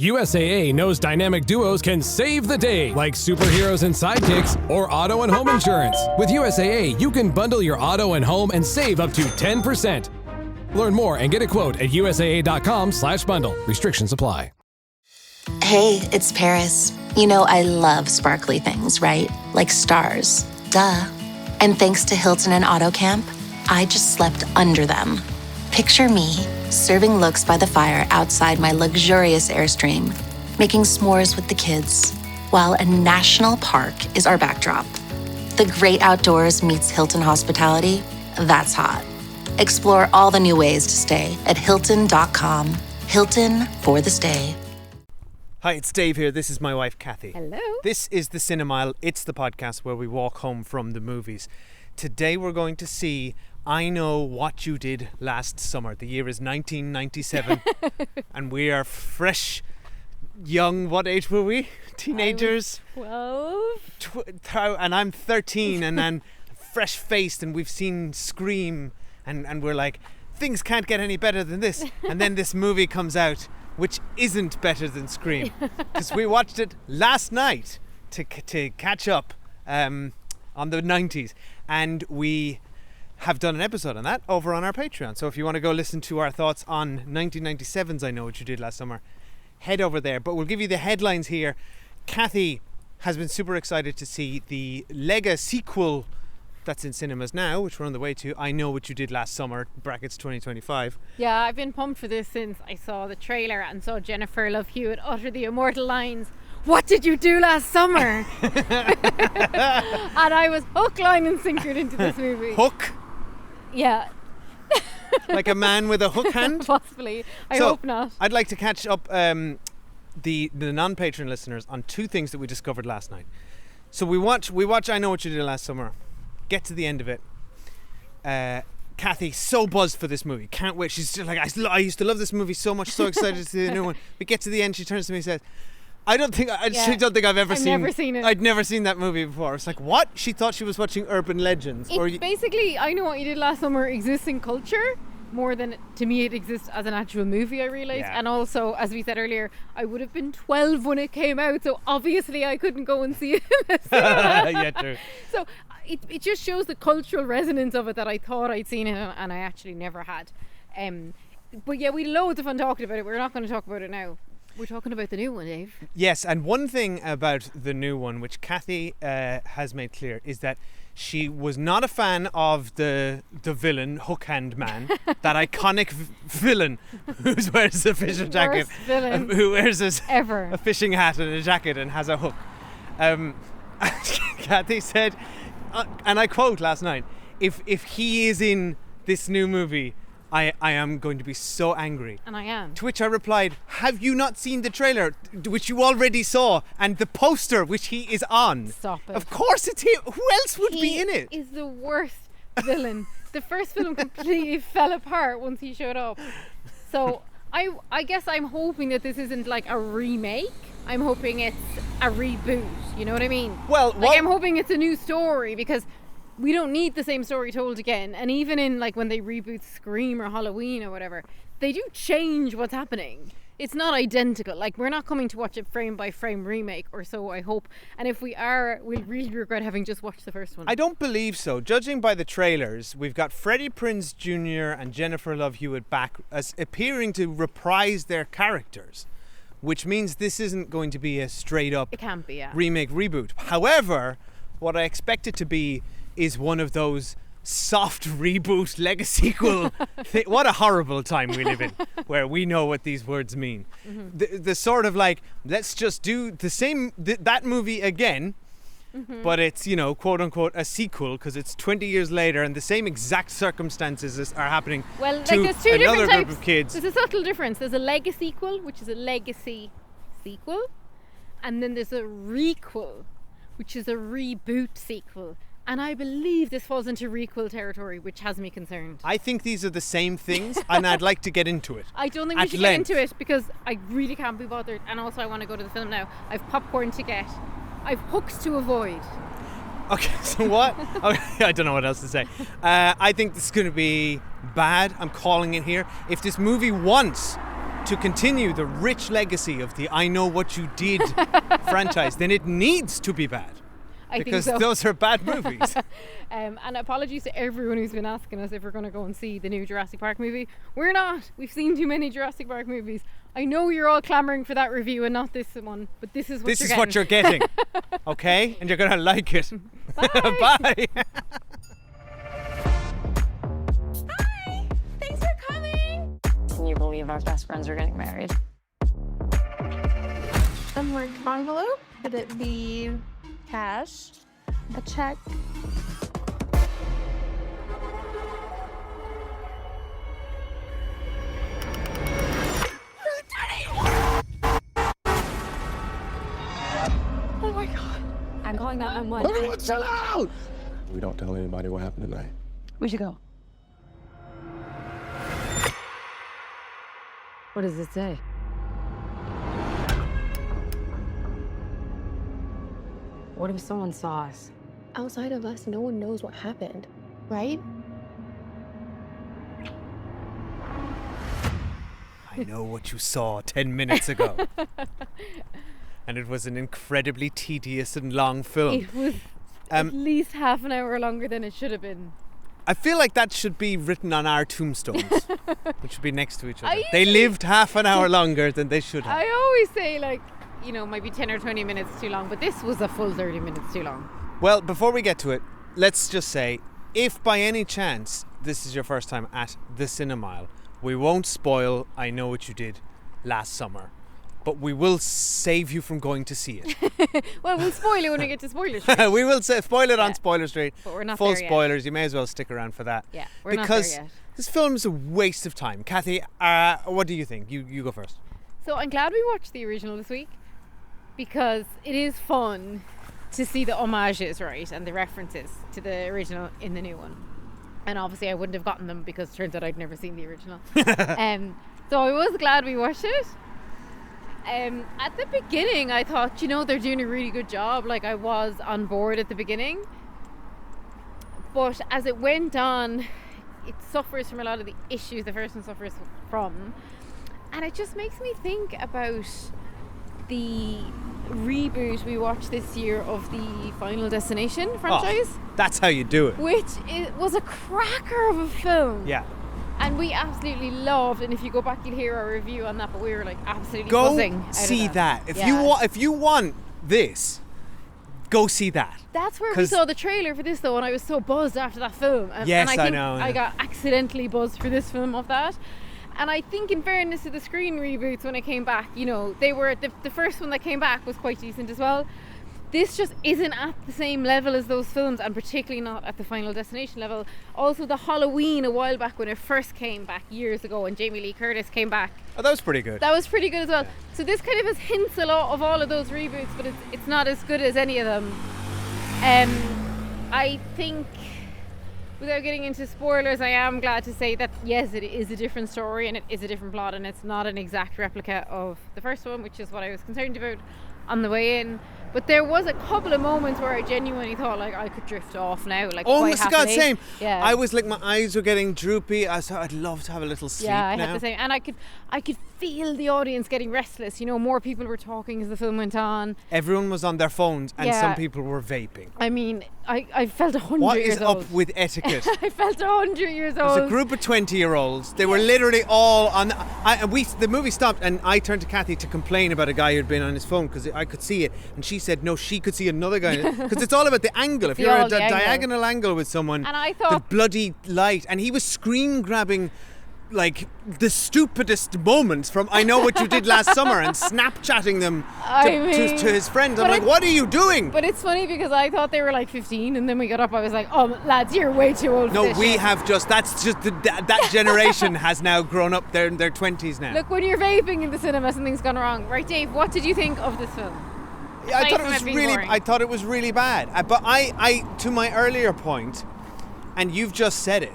USAA knows dynamic duos can save the day, like superheroes and sidekicks or auto and home insurance. With USAA, you can bundle your auto and home and save up to 10%. Learn more and get a quote at USAA.com/bundle. Restrictions apply. Hey, it's Paris. You know I love sparkly things, right? Like stars. Duh. And thanks to Hilton and AutoCamp, I just slept under them. Picture me, serving looks by the fire outside my luxurious Airstream, making s'mores with the kids, while a national park is our backdrop. The great outdoors meets Hilton hospitality. That's hot. Explore all the new ways to stay at Hilton.com. Hilton for the stay. Hi, it's Dave here. This is my wife, Kathy. Hello. This is the Cinemile. It's the podcast where we walk home from the movies. Today we're going to see I Know What You Did Last Summer. The year is 1997 and we are fresh, young, what age were we? Teenagers? 12. And I'm 13 and then fresh-faced, and we've seen Scream and we're like, things can't get any better than this. And then this movie comes out which isn't better than Scream, because we watched it last night to catch up on the 90s, and we have done an episode on that over on our Patreon. So if you want to go listen to our thoughts on 1997's I Know What You Did Last Summer, head over there. But we'll give you the headlines here. Kathy has been super excited to see the Lega sequel that's in cinemas now, which we're on the way to, I Know What You Did Last Summer, brackets 2025. Yeah, I've been pumped for this since I saw the trailer and saw Jennifer Love Hewitt utter the immortal lines, "What did you do last summer?" And I was hook, line and sinkered into this movie. Hook? Yeah. Like a man with a hook hand? Possibly. I hope not. I'd like to catch up the non-Patreon listeners on two things that we discovered last night. So we watch I Know What You Did Last Summer. Get to the end of it. Kathy, so buzzed for this movie. Can't wait. She's just like, I used to love this movie so much, so excited to see the new one. We get to the end, she turns to me and says, I don't think I've never seen it. I'd never seen that movie before. It's like, what? She thought she was watching Urban Legends. Basically, I Know What You Did Last Summer exists in culture more than, to me, it exists as an actual movie, I realised. Yeah. And also, as we said earlier, I would have been 12 when it came out, so obviously I couldn't go and see it in the cinema. Yeah, true. So it just shows the cultural resonance of it that I thought I'd seen it and I actually never had. But yeah, we had loads of fun talking about it. We're not going to talk about it now. We're talking about the new one, Dave. Yes, and one thing about the new one, which Kathy has made clear, is that she was not a fan of the villain, Hook Hand Man, that iconic villain who wears a fishing jacket, who wears a fishing hat and a jacket and has a hook. Kathy said, and I quote last night, if he is in this new movie, I am going to be so angry. And I am. To which I replied, have you not seen the trailer, which you already saw, and the poster which he is on? Stop it. Of course it's him. Who else would be in it? He is the worst villain. The first film completely fell apart once he showed up. So I guess I'm hoping that this isn't like a remake. I'm hoping it's a reboot. You know what I mean? Well, I'm hoping it's a new story, because we don't need the same story told again. And even in like when they reboot Scream or Halloween or whatever, they do change what's happening. It's not identical. Like, we're not coming to watch a frame by frame remake, or so I hope. And if we are, we'll really regret having just watched the first one. I don't believe so. Judging by the trailers, we've got Freddie Prinze Jr. and Jennifer Love Hewitt back as appearing to reprise their characters, which means this isn't going to be a straight up it can't be, yeah. remake reboot. However, what I expect it to be is one of those soft reboot Lega sequel. What a horrible time we live in, where we know what these words mean. Mm-hmm. The sort of like, let's just do the same that movie again, but it's, you know, quote unquote a sequel, because it's 20 years later and the same exact circumstances are happening to there's two another different group types. of kids. There's a subtle difference. There's a Lega sequel, which is a legacy sequel, and then there's a requel, which is a reboot sequel. And I believe this falls into requel territory, which has me concerned. I think these are the same things, and I'd like to get into it. I don't think we should get into it, because I really can't be bothered. And also, I want to go to the film now. I've popcorn to get. I've hooks to avoid. Okay, so what? Okay, I don't know what else to say. I think this is going to be bad. I'm calling it here. If this movie wants to continue the rich legacy of the I Know What You Did franchise, then it needs to be bad. I Because think so. those are bad movies. And apologies to everyone who's been asking us if we're going to go and see the new Jurassic Park movie. We're not. We've seen too many Jurassic Park movies. I know you're all clamouring for that review and not this one, but this is what This you're is getting. what you're getting. Okay? And you're going to like it. Bye. Bye. Hi! Thanks for coming! Can you believe our best friends are getting married? A marked envelope? Could it be cash? A check? Oh my god. I'm calling 911. We don't tell anybody what happened tonight. We should go. What does it say? What if someone saw us? Outside of us, no one knows what happened, right? I know what you saw 10 minutes ago. And it was an incredibly tedious and long film. It was at least half an hour longer than it should have been. I feel like that should be written on our tombstones. It should be next to each other. I They usually- lived half an hour longer than they should have. I always say, like, you know, might be 10 or 20 minutes too long, but this was a full 30 minutes too long. Well, before we get to it, let's just say, if by any chance this is your first time at the Cinemile, we won't spoil I Know What You Did last summer, but we will save you from going to see it. Well, we'll spoil it when we get to spoilers. We will spoil it on Yeah. Spoiler Street. But we're not Full there yet. spoilers. You may as well stick around for that. Yeah, we're not because there yet. this film is a waste of time. Kathy, what do you think? You go first. So I'm glad we watched the original this week because it is fun to see the homages, right, and the references to the original in the new one. And obviously I wouldn't have gotten them because it turns out I'd never seen the original. So I was glad we watched it. At the beginning I thought, you know, they're doing a really good job. Like, I was on board at the beginning. But as it went on, it suffers from a lot of the issues the first one suffers from. And it just makes me think about the reboot we watched this year of the Final Destination franchise, That's how you do it. which was a cracker of a film. Yeah. And we absolutely loved, and if you go back you'll hear our review on that, but we were like absolutely Go buzzing out of see that. If Yeah. if you want this, go see that. That's where we 'Cause- saw the trailer for this though, and I was so buzzed after that film. Yes, and I I think know, I yeah. got accidentally buzzed for this film off that. And I think, in fairness to the screen reboots when it came back, you know, they were the first one that came back was quite decent as well. This just isn't at the same level as those films, and particularly not at the Final Destination level. Also, the Halloween a while back when it first came back years ago, and Jamie Lee Curtis came back, Oh, that was pretty good. that was pretty good as well. So this kind of has hints a lot of all of those reboots, but it's not as good as any of them. I think, without getting into spoilers, I am glad to say that yes, it is a different story and it is a different plot, and it's not an exact replica of the first one, which is what I was concerned about on the way in. But there was a couple of moments where I genuinely thought, like, I could drift off now, like, Oh, quite my God, happily. same. Yeah. I was like, my eyes were getting droopy. I thought I'd love to have a little sleep Yeah, I now. had the same, and I could feel the audience getting restless. You know, more people were talking as the film went on. Everyone was on their phones and Yeah. some people were vaping. I mean, I felt 100 What years is old. up with etiquette? I felt 100 years There's old. a group of 20-year-olds. They were literally all on. The movie stopped, and I turned to Kathy to complain about a guy who'd been on his phone because I could see it, and she said no, she could see another guy because it's all about the angle. If The you're at a the angle. diagonal angle with someone, And I the thought- bloody light, and he was screen grabbing. Like the stupidest moments from I Know What You Did Last Summer and Snapchatting them to his friends. I'm but like, it- what are you doing? But it's funny because I thought they were like 15, and then we got up, I was like, oh, lads, you're way too old for No, this we shit. have just, that's just, that generation has now grown up, they're in their 20s now. Look, when you're vaping in the cinema, something's gone wrong. Right, Dave, what did you think of this film? Yeah, I aside thought it from was it being really, boring. I thought it was really bad. But I, to my earlier point, and you've just said it,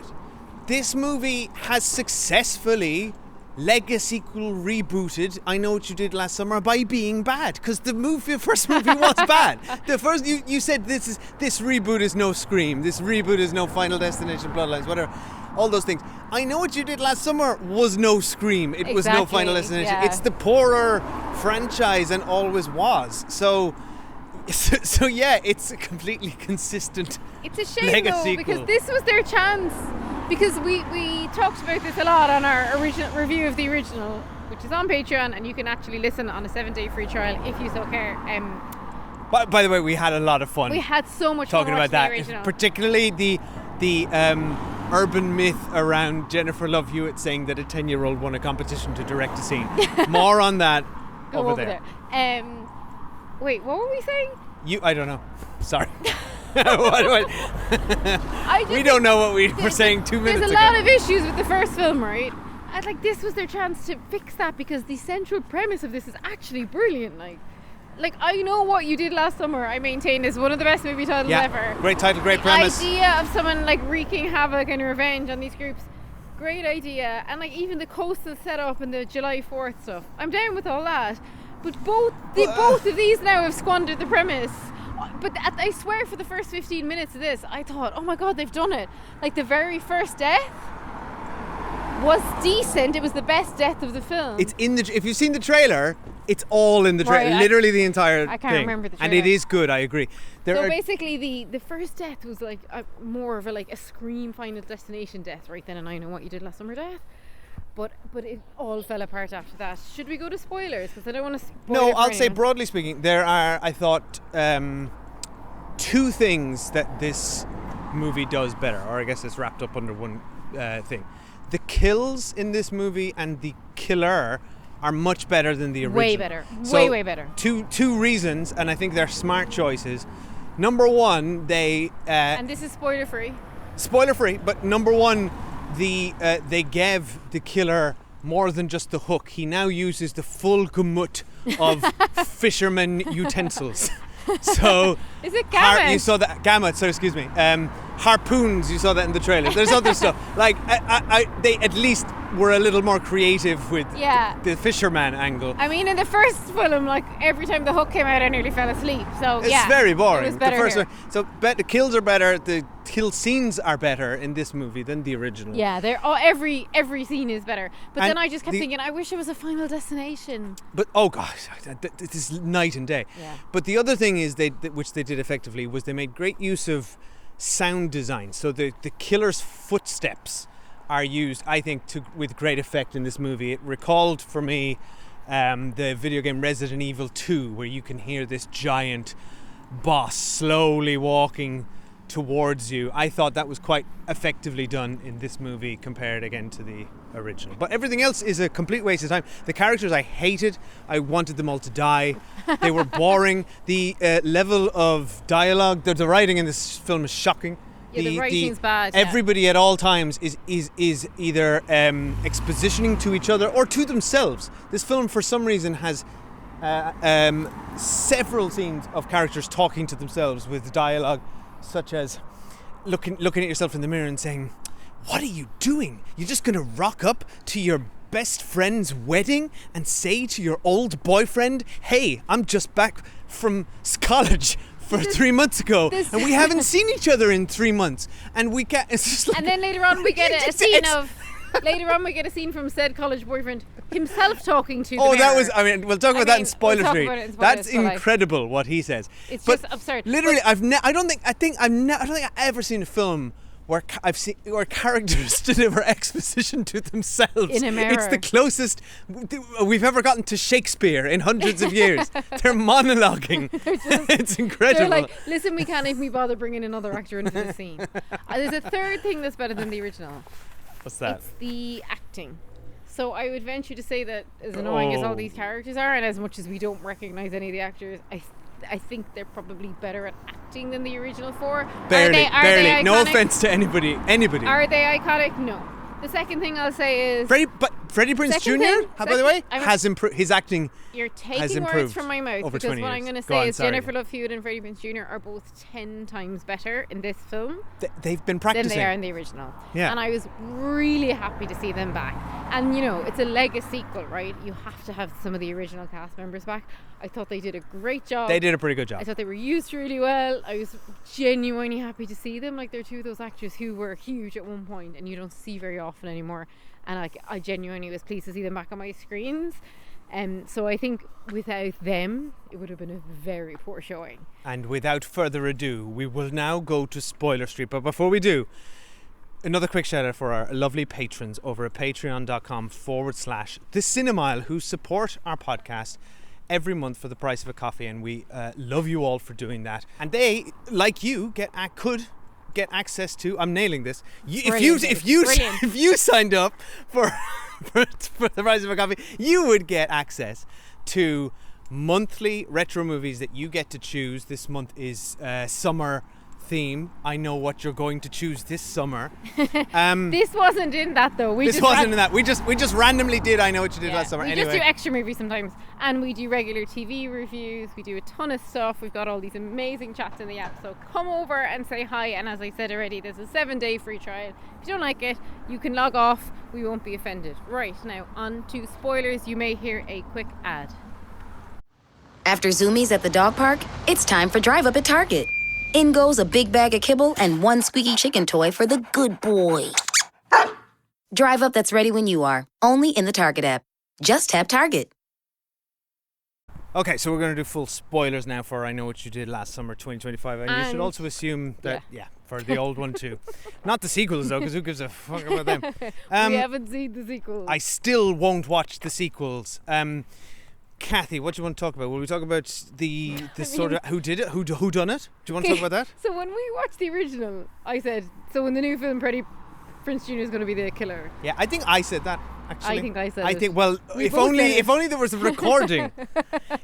this movie has successfully legacy rebooted I Know What You Did Last Summer by being bad, because the first movie was bad. The first, you said this reboot is no Scream, this reboot is no Final Destination Bloodlines, whatever. all those things. I Know What You Did Last Summer was no Scream. It was no Final Exactly, Destination. yeah. It's the poorer franchise and always was. So yeah, it's a completely consistent. It's a shame Mega though, sequel. because this was their chance. Because we talked about this a lot on our original review of the original, which is on Patreon, and you can actually listen on a 7-day free trial if you so care. By the way, we had a lot of fun We had so much talking fun about that, watching the original. particularly the urban myth around Jennifer Love Hewitt saying that a 10-year-old won a competition to direct a scene. More on that Go over there. Wait, what were we saying? I don't know. Sorry. What? We don't know what we were saying 2 minutes There's ago. a lot of issues with the first film, right? And like this was their chance to fix that, because the central premise of this is actually brilliant. Like I Know What You Did Last Summer, I maintain, is one of the best movie titles ever. Great title, great The premise. idea of someone like wreaking havoc and revenge on these groups, great idea. And like even the coastal setup and the July 4th stuff, I'm down with all that. But both of these now have squandered the premise. But I swear, for the first 15 minutes of this, I thought, oh my god, they've done it. Like the very first death was decent. It was the best death of the film. It's in the. If you've seen the trailer, it's all in the trailer. Right, Literally the entire I can't thing. remember the And it trailer. is good. I agree. So basically, the first death was like more of a Scream Final Destination death, right? Than an I Know What You Did Last Summer death. But it all fell apart after that. Should we go to spoilers? Because I don't want to spoil No, it for I'll say anyone. broadly speaking, there are, I thought, two things that this movie does better, or I guess it's wrapped up under one thing. The kills in this movie and the killer are much better than the original. Way better. So, way better. Two reasons, and I think they're smart choices. Number one, they And this is spoiler free. spoiler free, but number one, they gave the killer more than just the hook. He now uses the full gamut of fisherman utensils. So Is it gamut? you saw that gamut. So excuse me. Harpoons. You saw that in the trailer. There's other stuff. Like they at least were a little more creative with the fisherman angle. I mean, in the first film, like every time the hook came out, I nearly fell asleep. So It's yeah, very boring. It was better the first here. one. So the kills are better. The kill scenes are better in this movie than the original. Yeah, every scene is better. But And then I just kept the- thinking, I wish it was a Final Destination. But oh gosh, this is night and day. Yeah. But the other thing is which they did effectively, was they made great use of sound design. So the killer's footsteps are used, I think, with great effect in this movie. It recalled for me the video game Resident Evil 2, where you can hear this giant boss slowly walking towards you. I thought that was quite effectively done in this movie compared again to the original. But everything else is a complete waste of time. The characters I hated. I wanted them all to die. They were boring. The level of dialogue, the writing in this film is shocking. Yeah, the writing's bad, yeah. Everybody at all times is either expositioning to each other or to themselves. This film, for some reason, has several scenes of characters talking to themselves with dialogue such as looking at yourself in the mirror and saying, "What are you doing? You're just going to rock up to your best friend's wedding and say to your old boyfriend, 'Hey, I'm just back from college for 3 months ago, and we haven't seen each other in 3 months, and we can't.'" It's just like, And then later on, we get a scene of. Later on, we get a scene from said college boyfriend himself talking to. Oh, the that mirror. was. I mean, we'll talk about that in spoiler we'll talk free. about it in spoilers, That's but, like, incredible what he says. It's But just absurd. Literally, I don't think I've ever seen a film where where characters deliver exposition to themselves. In a mirror. It's the closest we've ever gotten to Shakespeare in hundreds of years. They're monologuing. It's incredible. They're like, listen, we can't even be bothered bringing another actor into the scene. There's a third thing that's better than the original. What's that? It's the acting. So I would venture to say that as annoying as all these characters are, and as much as we don't recognise any of the actors, I think they're probably better at acting than the original four. Barely. Are they No iconic? offense to anybody. Are they iconic? No. The second thing I'll say is But Freddie Prinze Second Jr. thing- by the second- way, I'm- has improved. His acting You're has taking words improved from my mouth over because 20 what years. I'm going to Go say on, is sorry. Jennifer Love Hewitt and Freddie Prinze Jr. are both 10 times better in this film They've been than practicing. they are in the original. Yeah. And I was really happy to see them back. And you know, it's a Lego sequel, right? You have to have some of the original cast members back. I thought they did a great job. They did a pretty good I job. thought they were used really well. I was genuinely happy to see them. Like, they're two of those actors who were huge at one point and you don't see very often anymore. And like, I genuinely was pleased to see them back on my screens. So I think without them, it would have been a very poor showing. And without further ado, we will now go to Spoiler Street. But before we do, another quick shout out for our lovely patrons over at patreon.com/The Cinemile, who support our podcast every month for the price of a coffee, and we love you all for doing that. And they, like you, could get access to. I'm nailing this. Brilliant. Brilliant. If you signed up for the price of a coffee, you would get access to monthly retro movies that you get to choose. This month is summer theme. I know what you're going to choose this summer. This wasn't in that though. This wasn't in that. We just randomly did I Know What You Did Last Summer. We Anyway. just do extra movies sometimes, and we do regular TV reviews. We do a ton of stuff. We've got all these amazing chats in the app. So come over and say hi. And as I said already, there's a 7-day free trial. If you don't like it, you can log off. We won't be offended. Right, now on to spoilers. You may hear a quick ad. After Zoomies at the dog park, it's time for Drive Up at Target. In goes a big bag of kibble and one squeaky chicken toy for the good boy. Drive Up that's ready when you are, only in the Target app. Just tap Target. Okay, so we're going to do full spoilers now for I Know What You Did Last Summer 2025. And you should And- also assume that, for the old one too. Not the sequels though, because who gives a fuck about them? We haven't seen the sequel. I still won't watch the sequels. Kathy, what do you want to talk about? Will we talk about the sort of who did it, who done it? Do you want to talk about that? So when we watched the original, I said, so in the new film, Freddie Prinze Jr. is going to be the killer. Yeah, I think I said that. Actually, I think I said I it. think. Well, We if both said it. only there was a recording.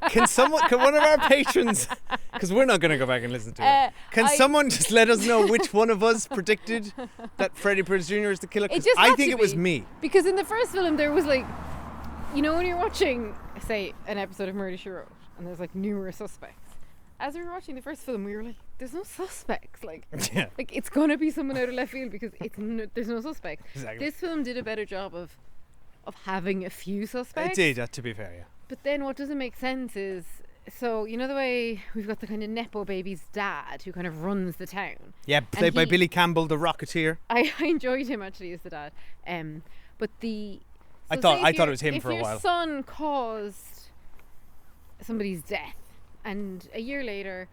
Can one of our patrons? Because we're not going to go back and listen to it. Can someone just let us know which one of us predicted that Freddie Prinze Jr. is the killer? 'Cause I think it was me. Because in the first film, there was like, you know, when you're watching, say, an episode of Murder, She Wrote, and there's like numerous suspects. As we were watching the first film, we were like, there's no suspects. Like, Yeah. like it's going to be someone out of left field because there's no suspects. Exactly. This film did a better job of having a few suspects. It did, to be fair, yeah. But then what doesn't make sense is, so you know the way we've got the kind of Nepo baby's dad who kind of runs the town. Yeah, played by Billy Campbell, the Rocketeer. I enjoyed him actually as the dad. But the I so thought- say I if thought it your- was him for a while. If your son caused somebody's death, and a year later,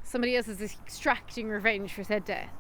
somebody else is extracting revenge for said death,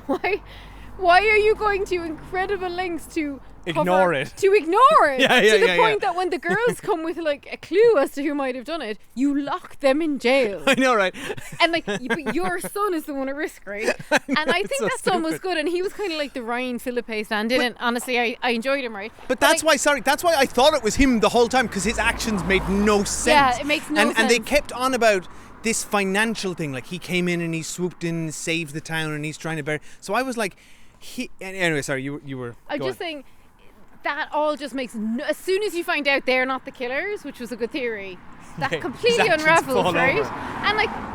why are you going to incredible lengths to Ignore it. To ignore it. Yeah, to the yeah, point yeah. that when the girls come with like a clue as to who might have done it, you lock them in jail. I know, right? And like, but your son is the one at risk, right? And I think so that son was stupid. good, and he was kind of like the Ryan Philippe stand-in. And honestly, I enjoyed him, right? But that's why I thought it was him the whole time, because his actions made no sense. Yeah, it makes no And they sense. kept on about this financial thing, like he came in and he swooped in and saved the town and he's trying to bear. So I was like, anyway, sorry, you were. I'm go just on. saying that all just makes as soon as you find out they're not the killers, which was a good theory, that His completely actions unravels, fall right? over.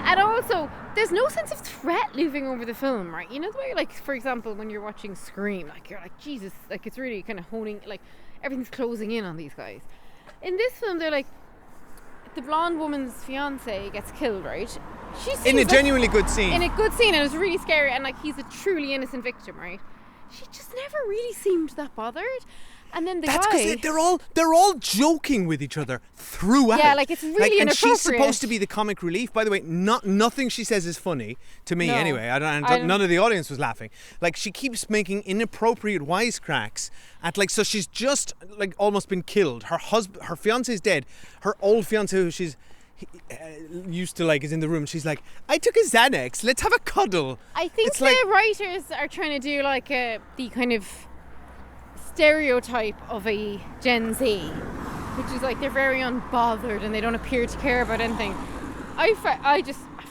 And also there's no sense of threat looming over the film, right? You know the way, like, for example, when you're watching Scream, like you're like, Jesus, like it's really kind of honing, like everything's closing in on these guys. In this film, they're like, the blonde woman's fiance gets killed, right? She seems In a like- genuinely good scene. in a good scene, and it was really scary, and like he's a truly innocent victim, right? She just never really seemed that bothered. And then the That's guy, because they're all joking with each other throughout. Yeah, like, it's really and she's inappropriate. supposed to be the comic relief. By the way, nothing she says is funny to me. No. Anyway, I don't- none of the audience was laughing. Like, she keeps making inappropriate wisecracks at, like, so she's just like almost been killed. Her fiance is dead. Her old fiance, who she's used to like, is in the room. She's like, I took a Xanax. Let's have a cuddle. I think It's the like- writers are trying to do like the kind of stereotype of a Gen Z, which is like they're very unbothered and they don't appear to care about anything. I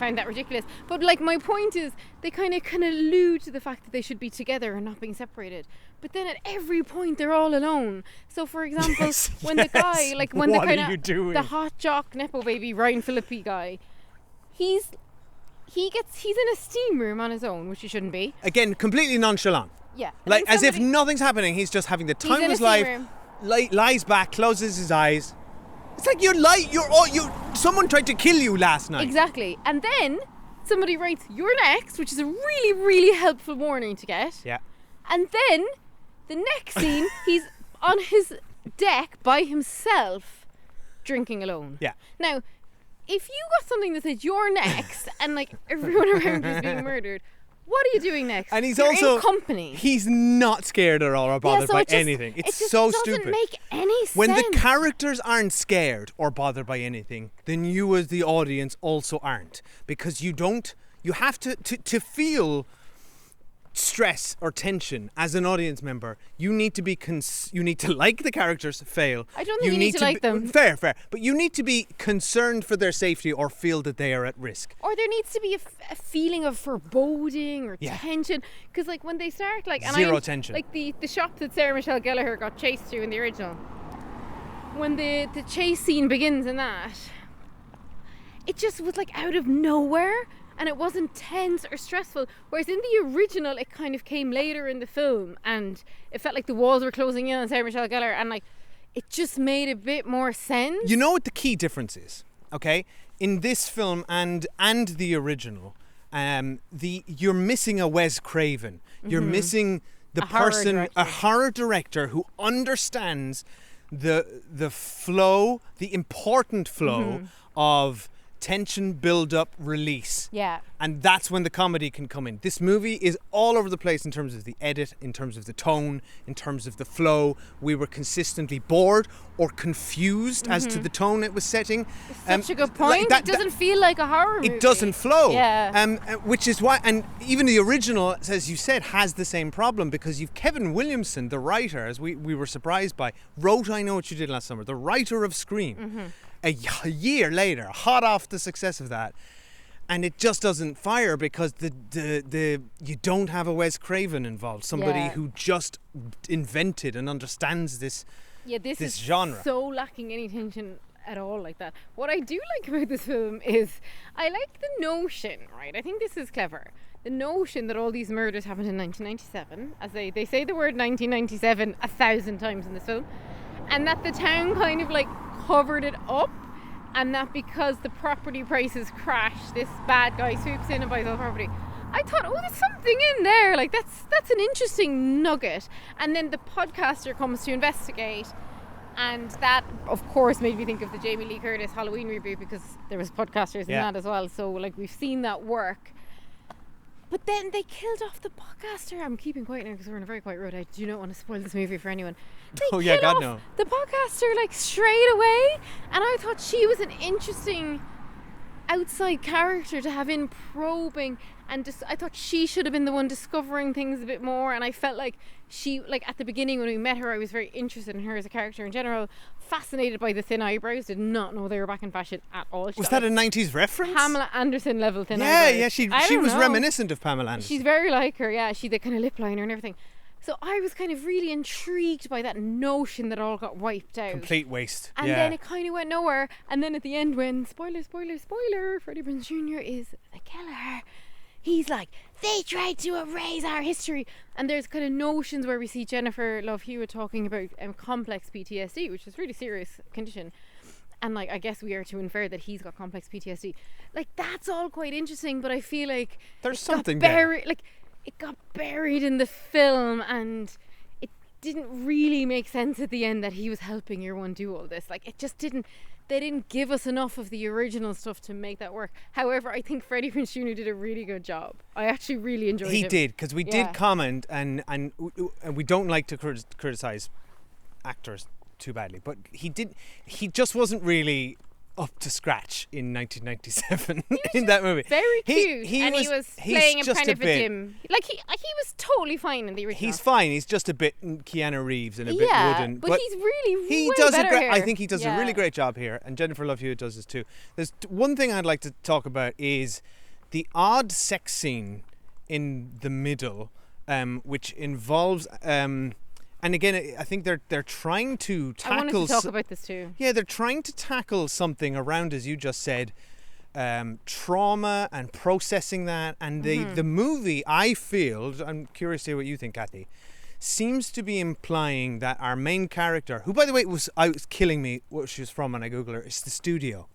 found that ridiculous. But like my point is, they kind of allude to the fact that they should be together and not being separated. But then at every point they're all alone. So for example, when the guy, like when What the are you doing? the hot jock nepo baby Ryan Phillippe guy, he's in a steam room on his own, which he shouldn't be. Again, completely nonchalant. Yeah. Like And as if somebody- nothing's happening. He's just having the He's time in of a his steam life. room. Lies back, closes his eyes. It's like someone tried to kill you last night. Exactly. And then somebody writes, "You're next," which is a really, really helpful warning to get. Yeah. And then the next scene, he's on his deck by himself, drinking alone. Yeah. Now, if you got something that said "you're next" and like everyone around you is being murdered, what are you doing next? And he's You're also in company. He's not scared at all or bothered so by it just- anything. It's it just so doesn't stupid. make any sense. When the characters aren't scared or bothered by anything, then you as the audience also aren't, because you have to feel stress or tension as an audience member. You need to be you need to like the characters. Fail. I don't think you need to like them. Fair, but you need to be concerned for their safety or feel that they are at risk. Or there needs to be a feeling of foreboding or Yeah. tension, because like when they start like Zero tension. like the shop that Sarah Michelle Gellar got chased through in the original, when the chase scene begins in that, it just was like out of nowhere and it wasn't tense or stressful, whereas in the original it kind of came later in the film and it felt like the walls were closing in on Sarah Michelle Gellar and like it just made a bit more sense. You know what the key difference is, okay? In this film and the original, you're missing a Wes Craven. You're missing the a horror director who understands the flow, the important flow of tension, build up, release. Yeah. And that's when the comedy can come in. This movie is all over the place in terms of the edit, in terms of the tone, in terms of the flow. We were consistently bored or confused as to the tone it was setting. Such a good point. It doesn't feel like a horror movie. It doesn't flow. Yeah. Which is why, and even the original, as you said, has the same problem, because you've Kevin Williamson, the writer, as we were surprised by, wrote I Know What You Did Last Summer, the writer of Scream. A year later, hot off the success of that, and it just doesn't fire because the you don't have a Wes Craven involved, somebody who just invented and understands this. Yeah, this is genre. so lacking any tension at all like that. What I do like about this film is I like the notion, right? I think this is clever. The notion that all these murders happened in 1997, as they say the word 1997 1,000 times in this film, and that the town kind of like covered it up, and that because the property prices crash, this bad guy swoops in and buys all the property. I thought, oh, there's something in there. Like that's an interesting nugget. And then the podcaster comes to investigate, and that, of course, made me think of the Jamie Lee Curtis Halloween reboot, because there was podcasters in that as well. So like we've seen that work. But then they killed off the podcaster. I'm keeping quiet now because we're on a very quiet road. I do not want to spoil this movie for anyone. They Oh yeah, killed God off no. the podcaster like straight away, and I thought she was an interesting outside character to have in probing, and just I thought she should have been the one discovering things a bit more. And I felt like she, like at the beginning when we met her, I was very interested in her as a character in general, fascinated by the thin eyebrows, did not know they were back in fashion at all. Was that a 90s reference? Pamela Anderson level thin eyebrows? Yeah, she was reminiscent of Pamela Anderson. She's very like her, yeah. She the kind of lip liner and everything. So I was kind of really intrigued by that notion that all got wiped out. Complete waste. And then it kind of went nowhere. And then at the end, when spoiler, Freddie Prinze Jr. is the killer, he's like, they tried to erase our history. And there's kind of notions where we see Jennifer Love Hewitt talking about complex PTSD, which is a really serious condition. And like, I guess we are to infer that he's got complex PTSD. Like, that's all quite interesting, but I feel like there's something there. Like, it got buried in the film, and it didn't really make sense at the end that he was helping Year One do all this. Like, it just didn't. They didn't give us enough of the original stuff to make that work. However, I think Freddie Prinze Jr. did a really good job. I actually really enjoyed it. He did, because we did comment, and we don't like to criticize actors too badly, but he just wasn't really up to scratch in 1997 in that movie. Very cute, He and was, he was he's playing him just kind a of a bit. dim. Like he was totally fine in the original. He's fine. He's just a bit Keanu Reeves and a bit wooden. but he's really he way does better I here. think he does a really great job here, and Jennifer Love Hewitt does this too. There's one thing I'd like to talk about is the odd sex scene in the middle, which involves. And again, I think they're trying to tackle. I wanted to talk about this too. Yeah, they're trying to tackle something around, as you just said, trauma and processing that. And the movie, I feel, I'm curious to hear what you think, Kathy, seems to be implying that our main character, who by the way was killing me what she was from when I Googled her, is the studio.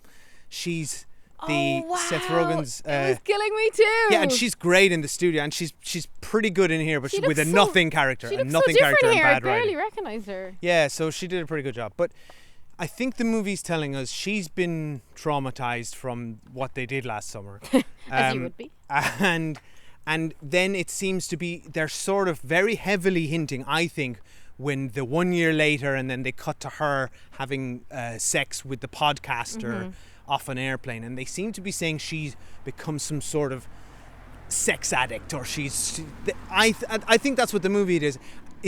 She's the Seth Rogen's. It was killing me too. Yeah, and she's great in the studio, and she's pretty good in here, but She with a looks so- nothing character, She a looks nothing so different character here. and I bad barely writing. recognized her. Yeah, so she did a pretty good job. But I think the movie's telling us she's been traumatized from what they did last summer. As you would be. And then it seems to be, they're sort of very heavily hinting, I think, when the 1 year later and then they cut to her having sex with the podcaster off an airplane, and they seem to be saying she's become some sort of sex addict, or I think that's what the movie is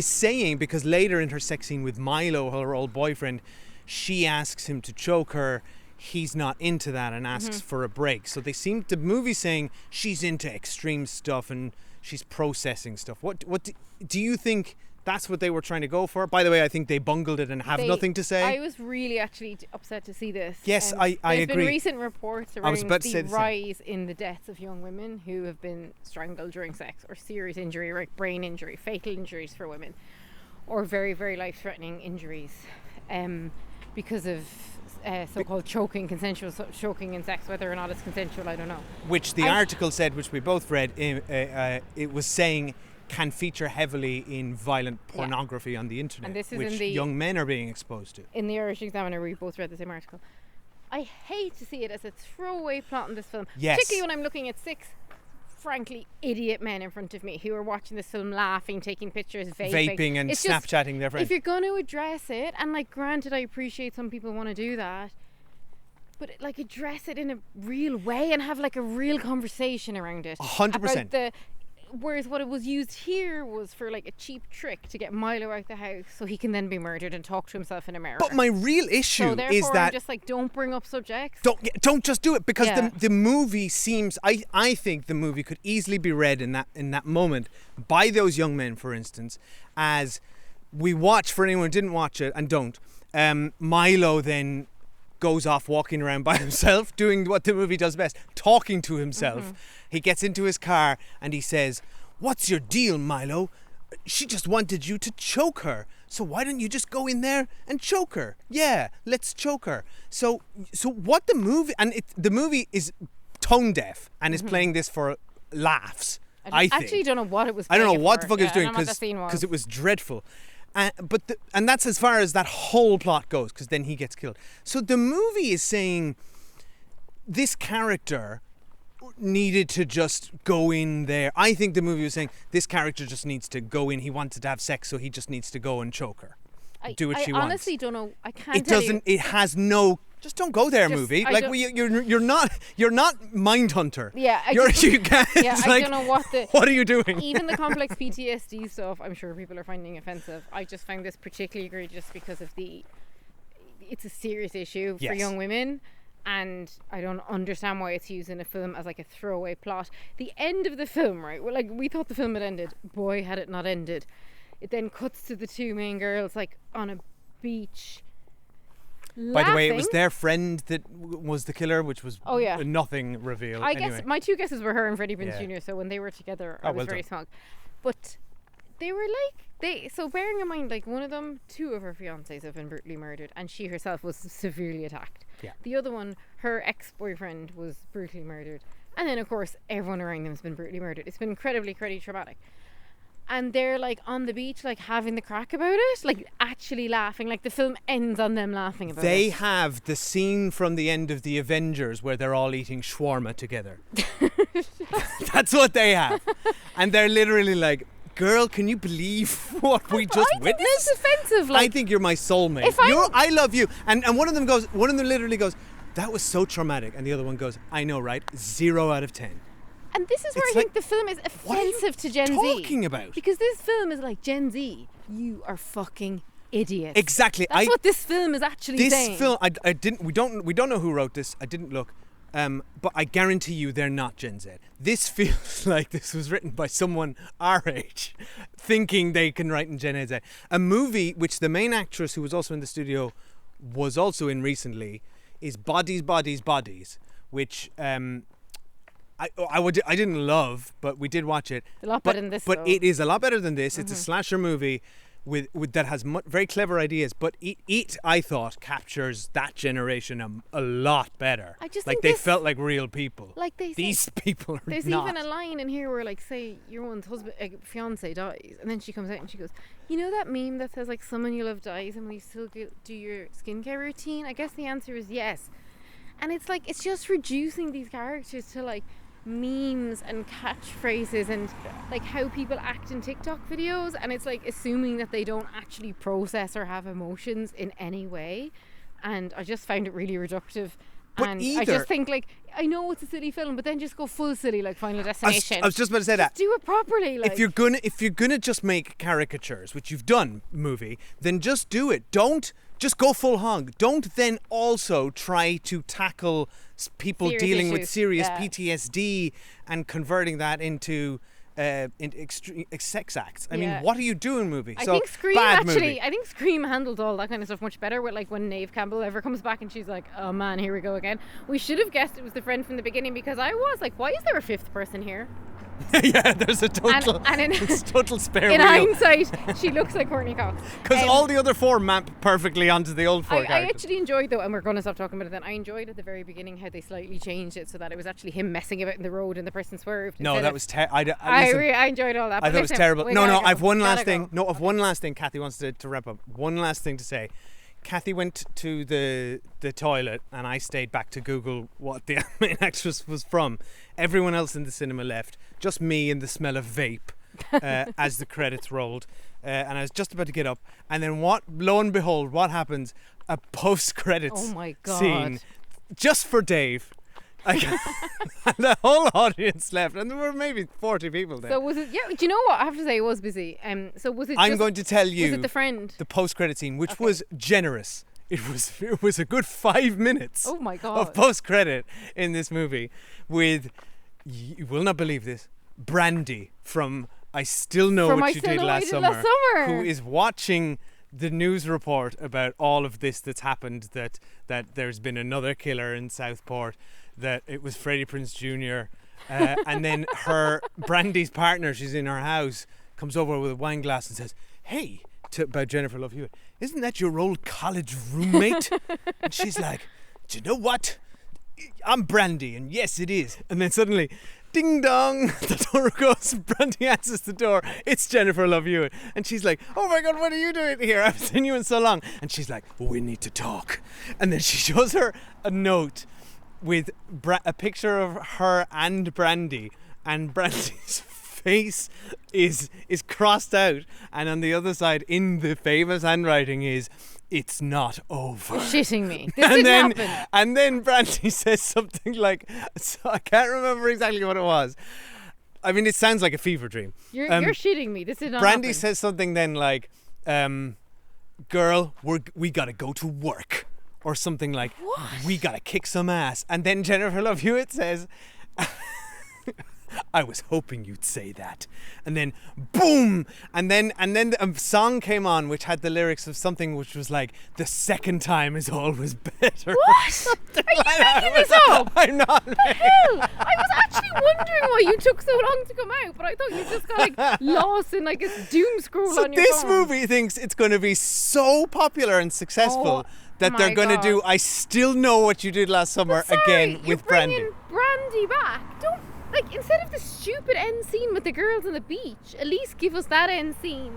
saying, because later in her sex scene with Milo, her old boyfriend, she asks him to choke her. He's not into that and asks for a break. So the movie saying she's into extreme stuff and she's processing stuff. What do you think that's what they were trying to go for? By the way, I think they bungled it and have nothing to say. I was really actually upset to see this. Yes, I agree. There's been recent reports I was around about to say the the same. rise in the deaths of young women who have been strangled during sex, or serious injury, like brain injury, fatal injuries for women, or very, very life-threatening injuries, because of so-called choking, consensual choking in sex. Whether or not it's consensual, I don't know. Which the article said, which we both read, it was saying can feature heavily in violent pornography on the internet, And this is which in the- young men are being exposed to. In the Irish Examiner, we both read the same article. I hate to see it as a throwaway plot in this film, Yes. particularly when I'm looking at six frankly idiot men in front of me who are watching this film, laughing, taking pictures, vaping and It's just, Snapchatting their friends. if you're going to address it, and like granted I appreciate some people want to do that, but like address it in a real way and have like a real conversation around it. 100%. Whereas what it was used here was for like a cheap trick to get Milo out the house so he can then be murdered and talk to himself in a mirror. But my real so issue therefore is I'm that just like, don't bring up subjects. don't just do it, because Yeah. the movie seems, I think the movie could easily be read in that moment by those young men, for instance, as we watch, for anyone who didn't watch it and don't, Milo then goes off walking around by himself, doing what the movie does best, talking to himself. He gets into his car and he says, "What's your deal, Milo? She just wanted you to choke her. So why don't you just go in there and choke her? Yeah, let's choke her." So what the movie, and the movie is tone deaf and is playing this for laughs. I think. actually don't know what it was. I don't know playing what for. the fuck it was I doing, don't know what that scene was. because it was dreadful. And that's as far as that whole plot goes, because then he gets killed. So the movie is saying this character needed to just go in there. I think the movie was saying this character just needs to go in. He wanted to have sex, so he just needs to go and choke her. Do what she wants. I honestly don't know. I can't. It tell doesn't. It has no. Just don't go there, Just- movie. I Like don't- you're not Mindhunter. Yeah, you can't. Yeah, it's I like, don't know what the. What are you doing? Even the complex PTSD stuff, I'm sure people are finding offensive. I just found this particularly egregious because of it's a serious issue for Yes. young women, and I don't understand why it's used in a film as like a throwaway plot. The end of the film, right? Well, like we thought the film had ended. Boy, had it not ended. It then cuts to the two main girls like on a beach. By the way, it was laughing. their friend that was the killer, which was Oh, yeah. a nothing reveal. I anyway. guess my two guesses were her and Freddie Prinze Yeah. Jr. So when they were together, I Oh, was well very done. smug. But they were like so bearing in mind, like one of them, two of her fiancés have been brutally murdered, and she herself was severely attacked. Yeah. The other one, her ex-boyfriend, was brutally murdered, and then of course everyone around them has been brutally murdered. It's been incredibly traumatic. And they're like on the beach, like having the crack about it, like actually laughing. Like the film ends on them laughing about They it. have the scene from the end of the Avengers where they're all eating shawarma together. That's what they have. And they're literally like, "Girl, can you believe what we just I think this witnessed?" is offensive. Like, I think you're my soulmate. If I'm- I love you. And one of them literally goes, that was so traumatic. And the other one goes, I know, right? 0 out of 10. And this is where It's I think like, the film is what are you offensive to Gen Z. talking about? Because this film is like, Gen Z, you are fucking idiots. Exactly. That's what this film is actually saying. This film, I didn't. We don't know who wrote this. I didn't look. But I guarantee you, they're not Gen Z. This feels like this was written by someone our age, thinking they can write in Gen Z. A movie which the main actress, who was also in the studio, was also in recently, is Bodies, Bodies, Bodies, which I didn't love, but we did watch it. A lot better than this, But though. it is a lot better than this. It's a slasher movie with that has very clever ideas. But it I thought captures that generation a lot better. I just like think they this- felt like real people. Like they say- These people are There's not. even a line in here where, like, say your one's husband, fiance dies, and then she comes out and she goes, "You know that meme that says like someone you love dies, and will you still do your skincare routine?" I guess the answer is yes. And it's like it's just reducing these characters to like memes and catchphrases and like how people act in TikTok videos, and it's like assuming that they don't actually process or have emotions in any way. And I just found it really reductive. But And I either- just think, like, I know it's a silly film, but then just go full silly, like Final Destination. I was just about to say that. Do it properly, like. If you're gonna just make caricatures, which you've done, movie, then just do it. Don't just go full hog. Don't then also try to tackle people Serious dealing with issues, serious yeah. PTSD and converting that into extreme sex acts. I mean, Yeah. what are you doing, movie? I So, think Scream bad actually. movie. I think Scream handled all that kind of stuff much better. With like when Neve Campbell ever comes back and she's like, "Oh man, here we go again." We should have guessed it was the friend from the beginning, because I was like, "Why is there a fifth person here?" Yeah, there's a total, And in- it's total spare In wheel. hindsight, she looks like Courtney Cox. Because all the other four map perfectly onto the old four I characters. actually enjoyed, though, and we're going to stop talking about it then. I enjoyed at the very beginning how they slightly changed it so that it was actually him messing about in the road and the person swerved. No, instead that of- was terrible. I enjoyed all that. I but thought it was listen, terrible. we No, gotta go. I've one last Gotta thing. go. No, I've one last thing. Kathy wants to wrap up. One last thing to say. Kathy went to the toilet and I stayed back to Google what the main actress was from. Everyone else in the cinema left. Just me and the smell of vape as the credits rolled. And I was just about to get up. And then lo and behold, what happens? A post-credits Oh my God. scene just for Dave. And the whole audience left, and there were maybe 40 people there. So was it? Yeah. Do you know what? I have to say, it was busy. So was it? I'm just- going to tell you Was it the friend? the post-credit scene, which was generous. It was a good 5 minutes Oh my of God. post-credit in this movie with, you will not believe this, Brandy from I Still Know From What I You Still Did Know What Last You Did Summer, Last Summer. who is watching the news report about all of this that's happened, that there's been another killer in Southport, that it was Freddie Prinze Jr., and then Brandy's partner, she's in her house, comes over with a wine glass and says, "Hey," about Jennifer Love Hewitt, "isn't that your old college roommate?" And she's like, "Do you know what? I'm Brandy, and yes, it is." And then suddenly, ding dong, the door goes. Brandy answers the door. It's Jennifer Love Hewitt, and she's like, "Oh my God, what are you doing here? I've seen you in so long." And she's like, "We need to talk." And then she shows her a note with a picture of her and Brandy, and Brandy's face is crossed out, and on the other side, in the famous handwriting, is "It's not over." You're shitting me. This didn't happen. And then Brandy says something like, so I can't remember exactly what it was. I mean, it sounds like a fever dream. You're Um, shitting me. This did not Brandy happen. says something then like, "Girl, we gotta go to work," or something like, "We gotta kick some ass." And then Jennifer Love Hewitt says, "I was hoping you'd say that." And then boom, and then a song came on which had the lyrics of something which was like, "The second time is always better." What? Are you making this up? I'm not. Hell, I was actually wondering why you took so long to come out, but I thought you just got like lost in like a doom scroll So on your this phone. movie thinks it's going to be so popular and successful that my they're going to God. do "I Still Know What You Did Last Summer" Sorry, again you're with Brandy. bringing Brandy back. Don't like instead of the stupid end scene with the girls on the beach, at least give us that end scene.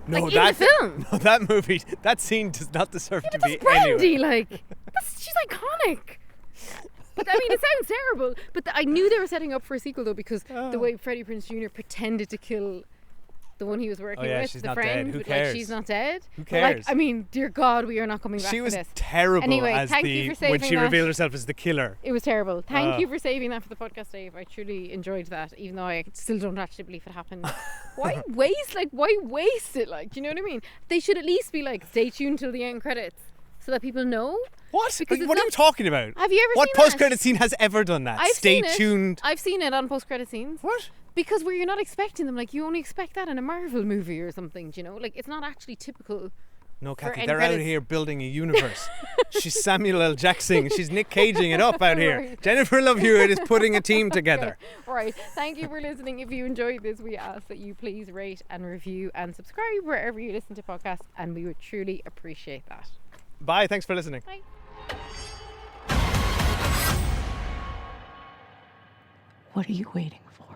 No, like in the film. No, that movie, that scene does not deserve to But be that's Brandy, anywhere. like she's iconic. But I mean, it sounds terrible. But I knew they were setting up for a sequel though, because the way Freddie Prinze Jr. pretended to kill the one he was working yeah, with, she's the not friend, dead. Who but, cares? like, she's not dead. Who Like, cares? I mean, dear God, we are not coming back She for was this. terrible Anyway, as thank you for when saving she that. revealed herself as the killer. It was terrible. Thank you for saving that for the podcast, Dave. I truly enjoyed that, even though I still don't actually believe it happened. Why waste it? Like, do you know what I mean? They should at least be like, stay tuned till the end credits, so that people know. What? Because What are you it's talking about? Have you ever What seen that? post-credit scene has ever done that? Stay tuned. I've seen it on post-credit scenes. What? Because where you're not expecting them, like you only expect that in a Marvel movie or something, do you know? Like it's not actually typical. No, for Kathy, end they're out credits. here building a universe. She's Samuel L. Jackson. She's Nick Caging it up out here. Right. Jennifer Love Hewitt is putting a team together. Okay, right. Thank you for listening. If you enjoyed this, we ask that you please rate and review and subscribe wherever you listen to podcasts, and we would truly appreciate that. Bye. Thanks for listening. Bye. What are you waiting for?